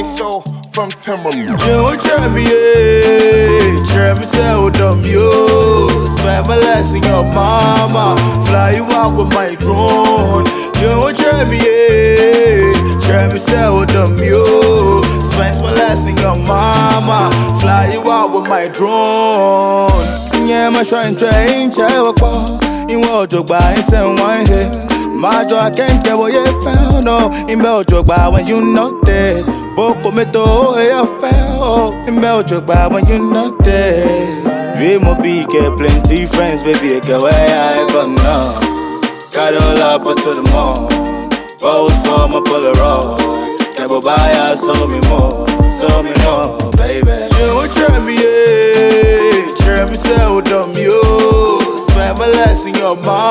peso from Timberland. You try me, try me, say, oh, dumb, yo. Spend my last in your mama. Fly you out with my drone. You try me, try me, say, oh, dumb, yo. Spend my last in your mama. Fly you out with my drone. Yeah, my shrine train, in what you buy, and one hit. My joy, I can't tell what you found. No, in Belgium, when you not dead. Boko me to I fell in Belgium when you not there. We mo be get plenty friends, baby. I go where I go now. Got all up to the mall. Pose for my Polaroid. Can't go buy us, show me more, baby. You try me, say, oh, dumb, you. Spend my last in your mouth.